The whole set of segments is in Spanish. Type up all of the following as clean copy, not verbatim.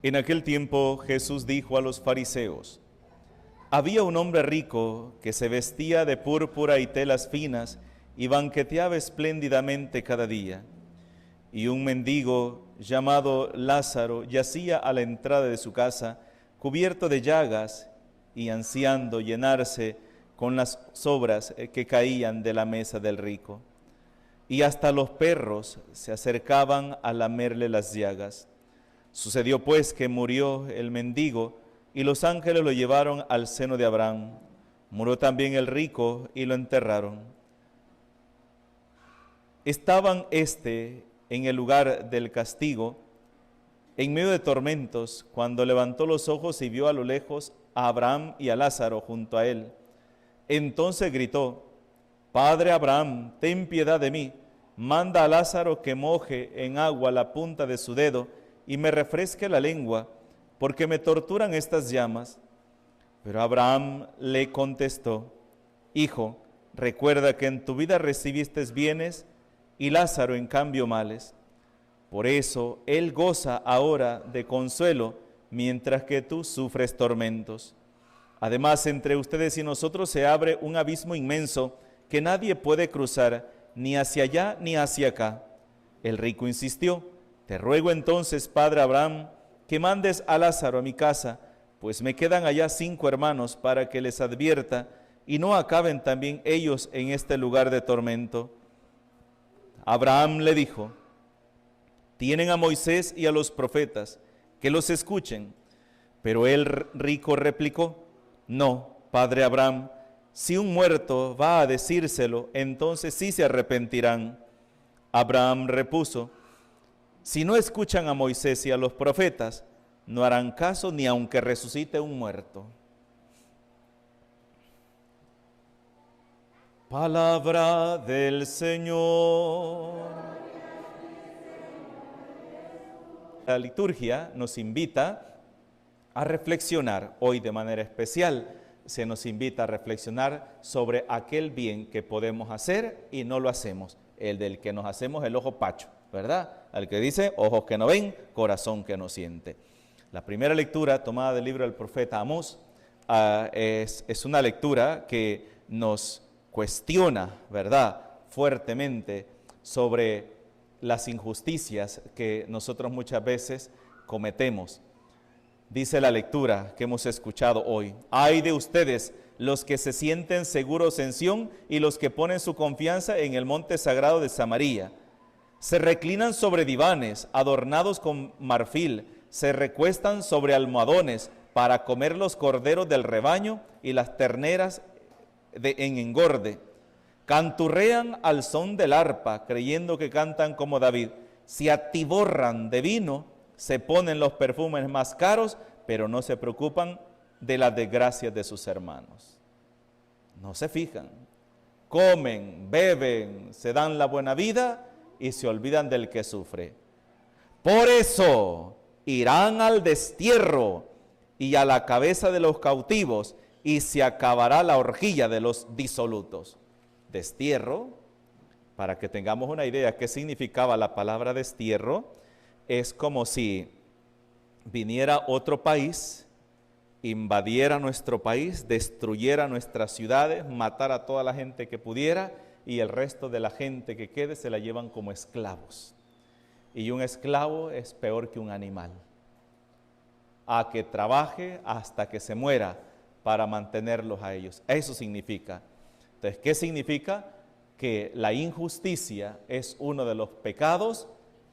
En aquel tiempo Jesús dijo a los fariseos: había un hombre rico que se vestía de púrpura y telas finas y banqueteaba espléndidamente cada día. Y un mendigo llamado Lázaro yacía a la entrada de su casa, cubierto de llagas y ansiando llenarse con las sobras que caían de la mesa del rico. Y hasta los perros se acercaban a lamerle las llagas. Sucedió pues que murió el mendigo y los ángeles lo llevaron al seno de Abraham. Murió también el rico y lo enterraron. Estaban en el lugar del castigo, en medio de tormentos, cuando levantó los ojos y vio a lo lejos a Abraham y a Lázaro junto a él. Entonces gritó: Padre Abraham, ten piedad de mí, manda a Lázaro que moje en agua la punta de su dedo y me refresque la lengua, porque me torturan estas llamas. Pero Abraham le contestó: Hijo, recuerda que en tu vida recibiste bienes y Lázaro en cambio males. Por eso él goza ahora de consuelo, mientras que tú sufres tormentos. Además, entre ustedes y nosotros se abre un abismo inmenso que nadie puede cruzar, ni hacia allá ni hacia acá. El rico insistió: Te ruego entonces, padre Abraham, que mandes a Lázaro a mi casa, pues me quedan allá 5 hermanos, para que les advierta y no acaben también ellos en este lugar de tormento. Abraham le dijo: Tienen a Moisés y a los profetas, que los escuchen. Pero el rico replicó: No, padre Abraham, si un muerto va a decírselo, entonces sí se arrepentirán. Abraham repuso: Si no escuchan a Moisés y a los profetas, no harán caso ni aunque resucite un muerto. Palabra del Señor. La liturgia nos invita a reflexionar. Hoy de manera especial se nos invita a reflexionar sobre aquel bien que podemos hacer y no lo hacemos. El del que nos hacemos el ojo pacho, ¿verdad? Al que dice: ojos que no ven, corazón que no siente. La primera lectura tomada del libro del profeta Amós es una lectura que nos cuestiona, ¿verdad?, fuertemente sobre las injusticias que nosotros muchas veces cometemos. Dice la lectura que hemos escuchado hoy: Ay de ustedes, los que se sienten seguros en Sión y los que ponen su confianza en el monte sagrado de Samaria. Se reclinan sobre divanes adornados con marfil, se recuestan sobre almohadones para comer los corderos del rebaño y las terneras en engorde. Canturrean al son del arpa, creyendo que cantan como David. Se atiborran de vino, se ponen los perfumes más caros, pero no se preocupan de las desgracias de sus hermanos. No se fijan. Comen, beben, se dan la buena vida y se olvidan del que sufre. Por eso irán al destierro y a la cabeza de los cautivos, y se acabará la orgía de los disolutos. Destierro, para que tengamos una idea qué significaba la palabra destierro, es como si viniera otro país, invadiera nuestro país, destruyera nuestras ciudades, matara a toda la gente que pudiera, y el resto de la gente que quede se la llevan como esclavos. Y un esclavo es peor que un animal. A que trabaje hasta que se muera para mantenerlos a ellos. Eso significa. Entonces, ¿qué significa? Que la injusticia es uno de los pecados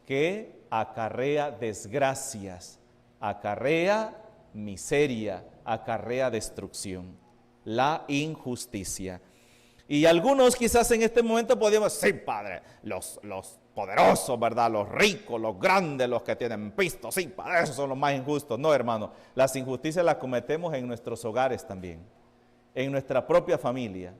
que acarrea desgracias, acarrea miseria, acarrea destrucción. La injusticia. Y algunos quizás en este momento podríamos decir: sí, padre, los poderosos, ¿verdad? Los ricos, los grandes, los que tienen pisto, sí, padre, esos son los más injustos. No, hermano, las injusticias las cometemos en nuestros hogares también, en nuestra propia familia.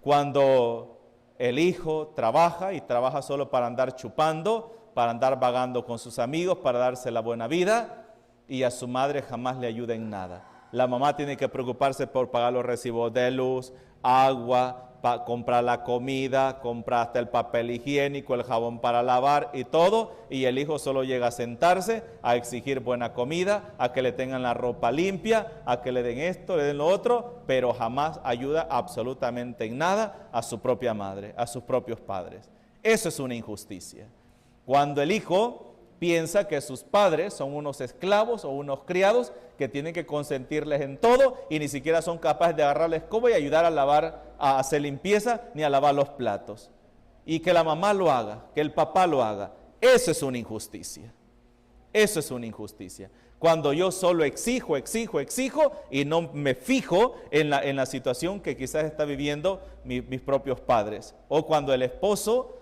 Cuando el hijo trabaja y trabaja solo para andar chupando, para andar vagando con sus amigos, para darse la buena vida, y a su madre jamás le ayuda en nada. La mamá tiene que preocuparse por pagar los recibos de luz, agua, compra la comida, compra hasta el papel higiénico, el jabón para lavar y todo, y el hijo solo llega a sentarse, a exigir buena comida, a que le tengan la ropa limpia, a que le den esto, le den lo otro, pero jamás ayuda absolutamente en nada a su propia madre, a sus propios padres. Eso es una injusticia. Cuando el hijo piensa que sus padres son unos esclavos o unos criados que tienen que consentirles en todo y ni siquiera son capaces de agarrar la escoba y ayudar a lavar, a hacer limpieza, ni a lavar los platos. Y que la mamá lo haga, que el papá lo haga. Eso es una injusticia. Eso es una injusticia. Cuando yo solo exijo y no me fijo en la situación que quizás está viviendo mis propios padres. O cuando el esposo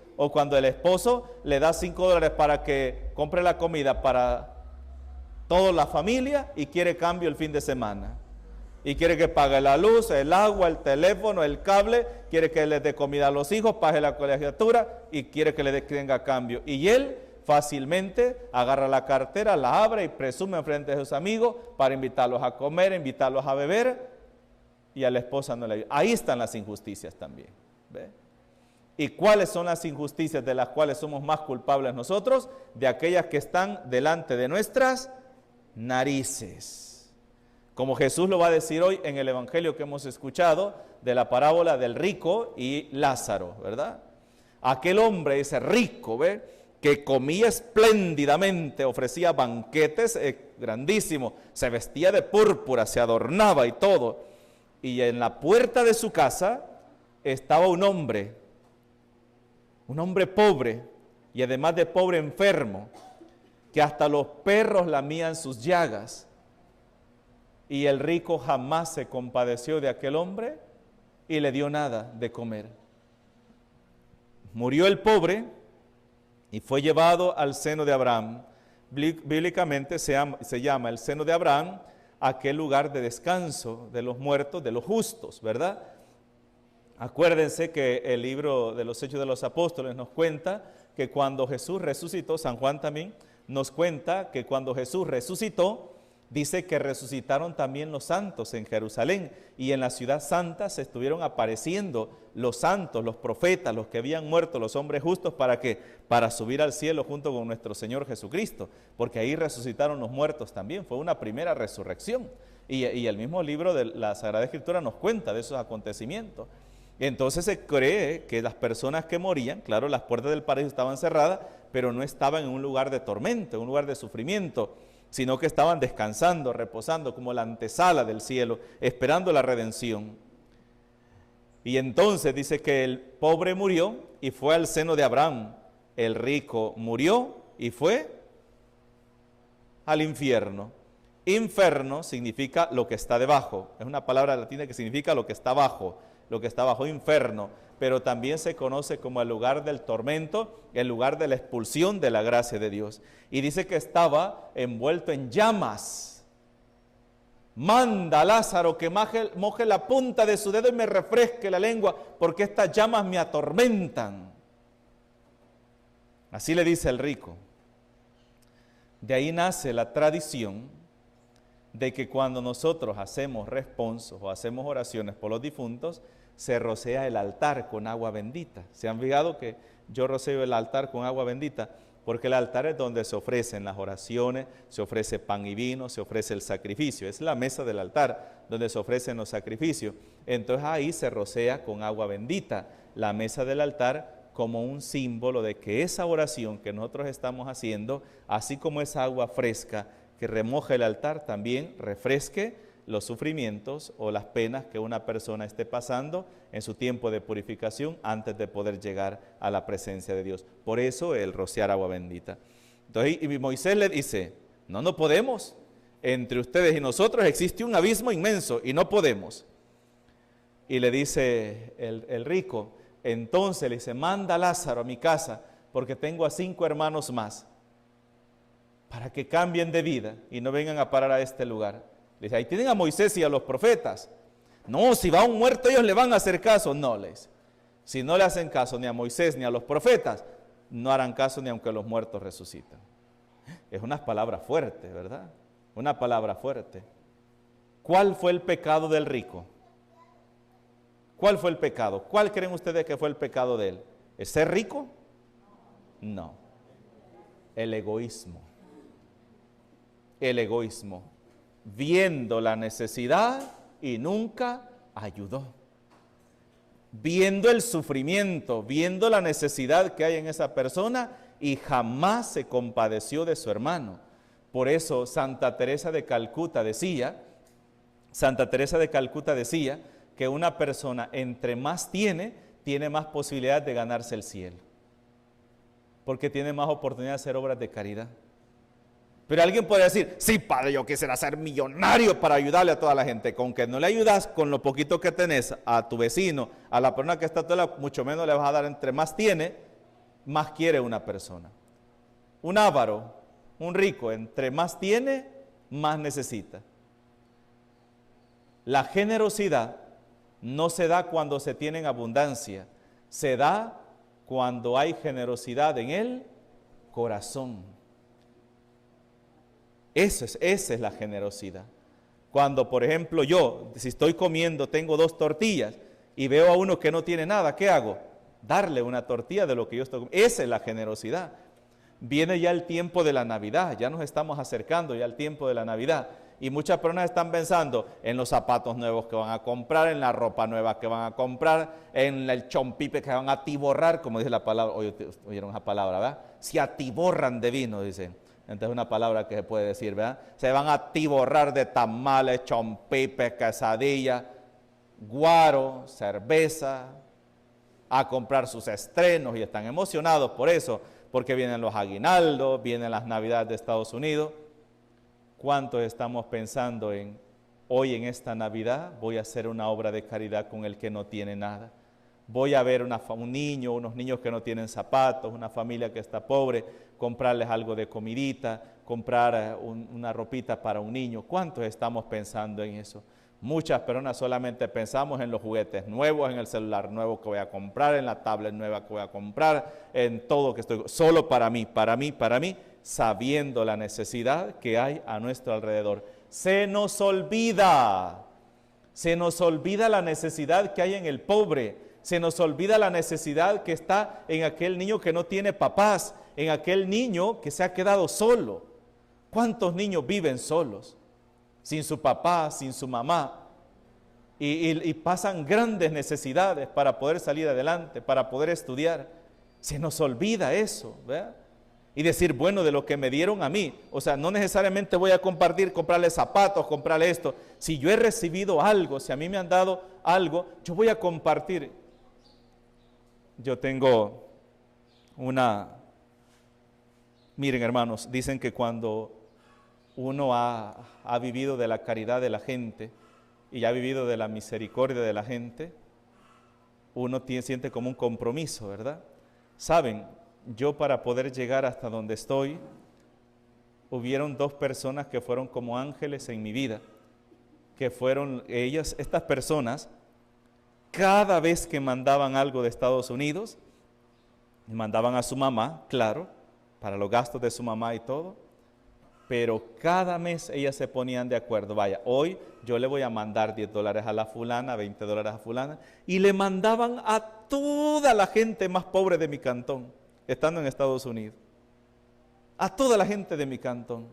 le da $5 para que compre la comida para toda la familia y quiere cambio el fin de semana. Y quiere que pague la luz, el agua, el teléfono, el cable, quiere que le dé comida a los hijos, pague la colegiatura y quiere que le tenga cambio. Y él fácilmente agarra la cartera, la abre y presume en frente de sus amigos para invitarlos a comer, invitarlos a beber, y a la esposa no le ayuda. Ahí están las injusticias también. ¿Ve? ¿Y cuáles son las injusticias de las cuales somos más culpables nosotros? De aquellas que están delante de nuestras narices. Como Jesús lo va a decir hoy en el evangelio que hemos escuchado de la parábola del rico y Lázaro, ¿verdad? Aquel hombre, ese rico, ¿ve?, que comía espléndidamente, ofrecía banquetes grandísimos, se vestía de púrpura, se adornaba y todo. Y en la puerta de su casa estaba un hombre pobre, y además de pobre, enfermo, que hasta los perros lamían sus llagas. Y el rico jamás se compadeció de aquel hombre y le dio nada de comer. Murió el pobre y fue llevado al seno de Abraham. Bíblicamente se llama el seno de Abraham aquel lugar de descanso de los muertos, de los justos, ¿verdad? Acuérdense que el libro de los Hechos de los Apóstoles nos cuenta que cuando Jesús resucitó, San Juan también nos cuenta que cuando Jesús resucitó, dice que resucitaron también los santos en Jerusalén, y en la ciudad santa se estuvieron apareciendo los santos, los profetas, los que habían muerto, los hombres justos, ¿para qué? Para subir al cielo junto con nuestro Señor Jesucristo, porque ahí resucitaron los muertos también, fue una primera resurrección, y el mismo libro de la Sagrada Escritura nos cuenta de esos acontecimientos. Entonces se cree que las personas que morían, claro, las puertas del paraíso estaban cerradas, pero no estaban en un lugar de tormento, en un lugar de sufrimiento, sino que estaban descansando, reposando, como la antesala del cielo, esperando la redención. Y entonces dice que el pobre murió y fue al seno de Abraham. El rico murió y fue al infierno. Inferno significa lo que está debajo. Es una palabra latina que significa lo que está abajo, inferno. Pero también se conoce como el lugar del tormento, el lugar de la expulsión de la gracia de Dios. Y dice que estaba envuelto en llamas. Manda a Lázaro que moje la punta de su dedo y me refresque la lengua, porque estas llamas me atormentan. Así le dice el rico. De ahí nace la tradición de que cuando nosotros hacemos responsos o hacemos oraciones por los difuntos, se rocea el altar con agua bendita. ¿Se han fijado que yo roceo el altar con agua bendita? Porque el altar es donde se ofrecen las oraciones, se ofrece pan y vino, se ofrece el sacrificio. Es la mesa del altar donde se ofrecen los sacrificios. Entonces ahí se rocea con agua bendita la mesa del altar, como un símbolo de que esa oración que nosotros estamos haciendo, así como esa agua fresca que remoja el altar, también refresque los sufrimientos o las penas que una persona esté pasando en su tiempo de purificación antes de poder llegar a la presencia de Dios. Por eso el rociar agua bendita. Entonces, y Moisés le dice, no podemos. Entre ustedes y nosotros existe un abismo inmenso y no podemos. Y le dice el rico, entonces le dice, manda a Lázaro a mi casa porque tengo a 5 hermanos más para que cambien de vida y no vengan a parar a este lugar. Le dice, ahí tienen a Moisés y a los profetas. No, si va un muerto ellos le van a hacer caso. No, les. Si no le hacen caso ni a Moisés ni a los profetas, no harán caso ni aunque los muertos resucitan. Es una palabra fuerte, ¿verdad? Una palabra fuerte. ¿Cuál fue el pecado del rico? ¿Cuál fue el pecado? ¿Cuál creen ustedes que fue el pecado de él? ¿Es ser rico? No. El egoísmo. El egoísmo. Viendo la necesidad y nunca ayudó. Viendo el sufrimiento, viendo la necesidad que hay en esa persona y jamás se compadeció de su hermano. Por eso Santa Teresa de Calcuta decía que una persona entre más tiene más posibilidad de ganarse el cielo. Porque tiene más oportunidad de hacer obras de caridad. Pero alguien puede decir, sí, padre, yo quisiera ser millonario para ayudarle a toda la gente. Con que no le ayudas con lo poquito que tenés a tu vecino, a la persona que está a tu lado, mucho menos le vas a dar. Entre más tiene, más quiere una persona. Un avaro, un rico, entre más tiene, más necesita. La generosidad no se da cuando se tiene en abundancia, se da cuando hay generosidad en el corazón. Esa es la generosidad. Cuando, por ejemplo, yo, si estoy comiendo, tengo 2 tortillas y veo a uno que no tiene nada, ¿qué hago? Darle una tortilla de lo que yo estoy comiendo. Esa es la generosidad. Viene ya el tiempo de la Navidad, ya nos estamos acercando ya al tiempo de la Navidad. Y muchas personas están pensando en los zapatos nuevos que van a comprar, en la ropa nueva que van a comprar, en el chompipe que van a atiborrar, como dice la palabra, oyeron esa palabra, ¿verdad? Se atiborran de vino, dicen. Entonces es una palabra que se puede decir, ¿verdad? Se van a atiborrar de tamales, chompipe, quesadilla, guaro, cerveza, a comprar sus estrenos y están emocionados por eso, porque vienen los aguinaldos, vienen las Navidades de Estados Unidos. ¿Cuántos estamos pensando en, hoy en esta Navidad voy a hacer una obra de caridad con el que no tiene nada? Voy a ver un niño, unos niños que no tienen zapatos, una familia que está pobre, comprarles algo de comidita, comprar una ropita para un niño. ¿Cuántos estamos pensando en eso? Muchas personas solamente pensamos en los juguetes nuevos, en el celular nuevo que voy a comprar, en la tablet nueva que voy a comprar, en todo que estoy, solo para mí, sabiendo la necesidad que hay a nuestro alrededor. Se nos olvida la necesidad que hay en el pobre, se nos olvida la necesidad que está en aquel niño que no tiene papás, en aquel niño que se ha quedado solo. ¿Cuántos niños viven solos? Sin su papá, sin su mamá, y pasan grandes necesidades para poder salir adelante, para poder estudiar. Se nos olvida eso, ¿verdad? Y decir, bueno, de lo que me dieron a mí, o sea, no necesariamente voy a compartir, comprarle zapatos, comprarle esto. Si yo he recibido algo, si a mí me han dado algo, yo voy a compartir. Yo tengo miren hermanos, dicen que cuando uno ha vivido de la caridad de la gente y ha vivido de la misericordia de la gente, uno siente como un compromiso, ¿verdad? Saben, yo para poder llegar hasta donde estoy, hubieron 2 personas que fueron como ángeles en mi vida, que fueron estas personas, cada vez que mandaban algo de Estados Unidos, mandaban a su mamá, claro, para los gastos de su mamá y todo, pero cada mes ellas se ponían de acuerdo, vaya, hoy yo le voy a mandar $10 a la fulana, $20 a fulana, y le mandaban a toda la gente más pobre de mi cantón, estando en Estados Unidos, a toda la gente de mi cantón.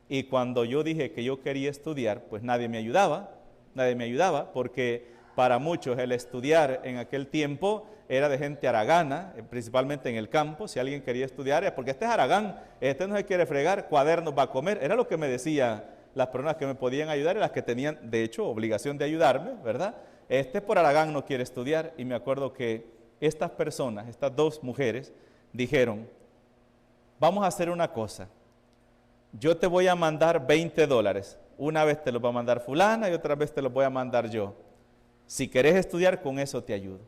Y cuando yo dije que yo quería estudiar, pues nadie me ayudaba, porque para muchos el estudiar en aquel tiempo era de gente haragana, principalmente en el campo. Si alguien quería estudiar, porque este es haragán, este no se quiere fregar, cuadernos va a comer. Era lo que me decían las personas que me podían ayudar y las que tenían, de hecho, obligación de ayudarme, ¿verdad? Este por haragán no quiere estudiar. Y me acuerdo que estas personas, estas 2 mujeres, dijeron, vamos a hacer una cosa, yo te voy a mandar $20, una vez te los va a mandar fulana y otra vez te los voy a mandar yo. Si querés estudiar, con eso te ayudo.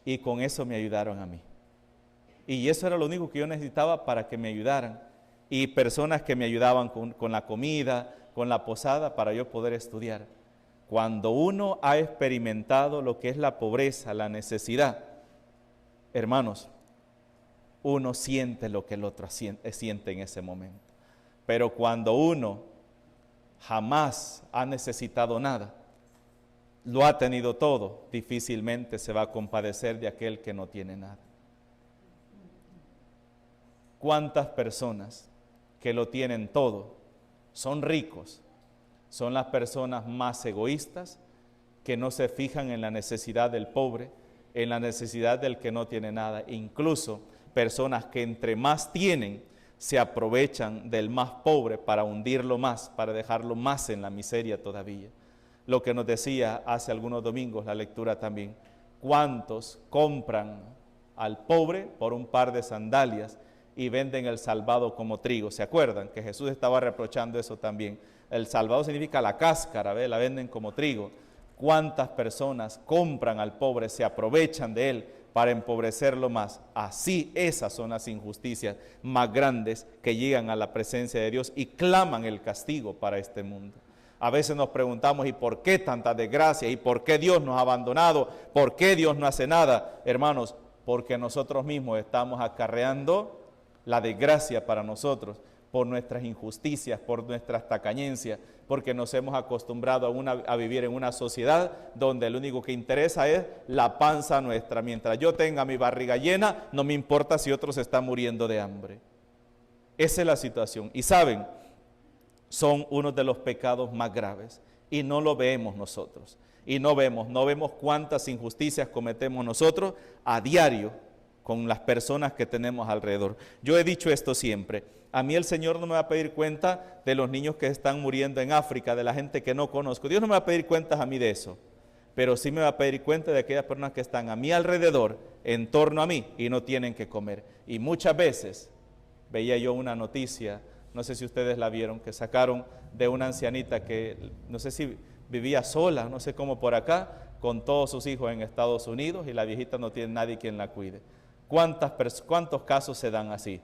Y con eso me ayudaron a mí. Y eso era lo único que yo necesitaba para que me ayudaran. Y personas que me ayudaban con la comida, con la posada, para yo poder estudiar. Cuando uno ha experimentado lo que es la pobreza, la necesidad, hermanos, uno siente lo que el otro siente en ese momento. Pero cuando uno jamás ha necesitado nada, lo ha tenido todo, difícilmente se va a compadecer de aquel que no tiene nada. ¿Cuántas personas que lo tienen todo son ricos? Son las personas más egoístas, que no se fijan en la necesidad del pobre, en la necesidad del que no tiene nada. Incluso personas que entre más tienen, se aprovechan del más pobre para hundirlo más, para dejarlo más en la miseria todavía. Lo que nos decía hace algunos domingos la lectura también. ¿Cuántos compran al pobre por un par de sandalias y venden el salvado como trigo? ¿Se acuerdan que Jesús estaba reprochando eso también? El salvado significa la cáscara, ¿ve? La venden como trigo. ¿Cuántas personas compran al pobre, se aprovechan de él para empobrecerlo más? Así, esas son las injusticias más grandes que llegan a la presencia de Dios y claman el castigo para este mundo. A veces nos preguntamos, ¿y por qué tanta desgracia? ¿Y por qué Dios nos ha abandonado? ¿Por qué Dios no hace nada? Hermanos, porque nosotros mismos estamos acarreando la desgracia para nosotros, por nuestras injusticias, por nuestras tacañencias, porque nos hemos acostumbrado a vivir en una sociedad donde lo único que interesa es la panza nuestra. Mientras yo tenga mi barriga llena, no me importa si otros están muriendo de hambre. Esa es la situación. Y saben, son uno de los pecados más graves y no lo vemos nosotros. Y no vemos cuántas injusticias cometemos nosotros a diario con las personas que tenemos alrededor. Yo he dicho esto siempre. A mí el Señor no me va a pedir cuenta de los niños que están muriendo en África, de la gente que no conozco. Dios no me va a pedir cuentas a mí de eso, pero sí me va a pedir cuenta de aquellas personas que están a mi alrededor, en torno a mí, y no tienen que comer. Y muchas veces veía yo una noticia, no sé si ustedes la vieron, que sacaron de una ancianita que, no sé si vivía sola, no sé cómo por acá, con todos sus hijos en Estados Unidos, y la viejita no tiene nadie quien la cuide. ¿Cuántos casos se dan así?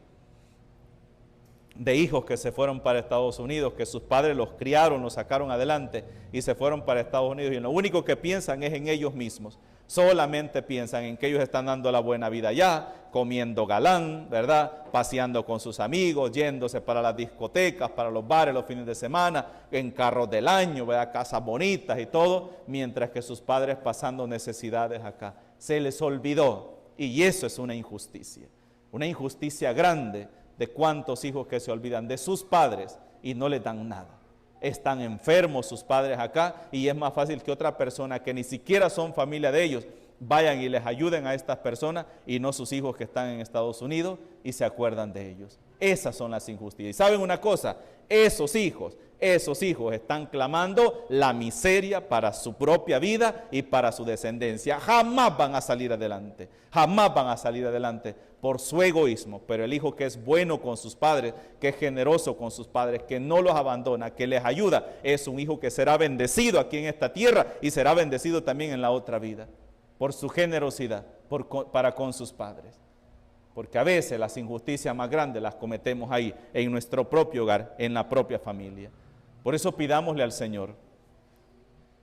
De hijos que se fueron para Estados Unidos, que sus padres los criaron, los sacaron adelante y se fueron para Estados Unidos, y lo único que piensan es en ellos mismos. Solamente piensan en que ellos están dando la buena vida allá, comiendo galán, ¿verdad? Paseando con sus amigos, yéndose para las discotecas, para los bares los fines de semana, en carros del año, ¿verdad? Casas bonitas y todo, mientras que sus padres pasando necesidades acá. Se les olvidó, y eso es una injusticia grande, de cuántos hijos que se olvidan de sus padres y no les dan nada. Están enfermos sus padres acá, y es más fácil que otra persona que ni siquiera son familia de ellos vayan y les ayuden a estas personas, y no sus hijos que están en Estados Unidos y se acuerdan de ellos. Esas son las injusticias. Y ¿saben una cosa? Esos hijos están clamando la miseria para su propia vida y para su descendencia. Jamás van a salir adelante por su egoísmo. Pero el hijo que es bueno con sus padres, que es generoso con sus padres, que no los abandona, que les ayuda, es un hijo que será bendecido aquí en esta tierra y será bendecido también en la otra vida, por su generosidad para con sus padres. Porque a veces las injusticias más grandes las cometemos ahí, en nuestro propio hogar, en la propia familia. Por eso pidámosle al Señor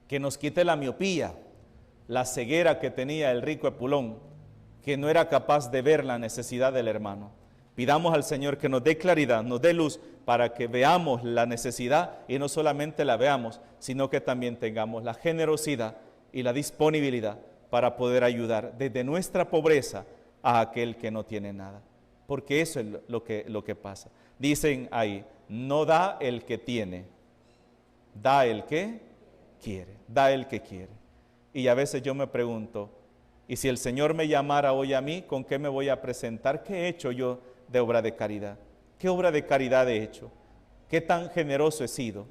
que nos quite la miopía, la ceguera que tenía el rico Epulón, que no era capaz de ver la necesidad del hermano. Pidamos al Señor que nos dé claridad, nos dé luz, para que veamos la necesidad, y no solamente la veamos, sino que también tengamos la generosidad y la disponibilidad para poder ayudar desde nuestra pobreza a aquel que no tiene nada. Porque eso es lo que pasa. Dicen ahí, no da el que tiene, da el que quiere. Y a veces yo me pregunto, ¿y si el Señor me llamara hoy a mí, con qué me voy a presentar? ¿Qué he hecho yo de obra de caridad? ¿Qué obra de caridad he hecho? ¿Qué tan generoso he sido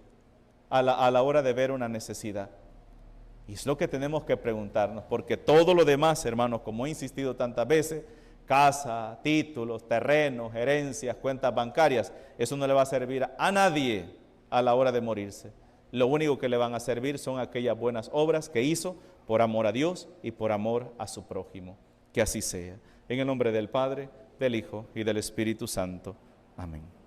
a la hora de ver una necesidad? Y es lo que tenemos que preguntarnos, porque todo lo demás, hermanos, como he insistido tantas veces, casa, títulos, terrenos, herencias, cuentas bancarias, eso no le va a servir a nadie a la hora de morirse. Lo único que le van a servir son aquellas buenas obras que hizo por amor a Dios y por amor a su prójimo. Que así sea. En el nombre del Padre, del Hijo y del Espíritu Santo. Amén.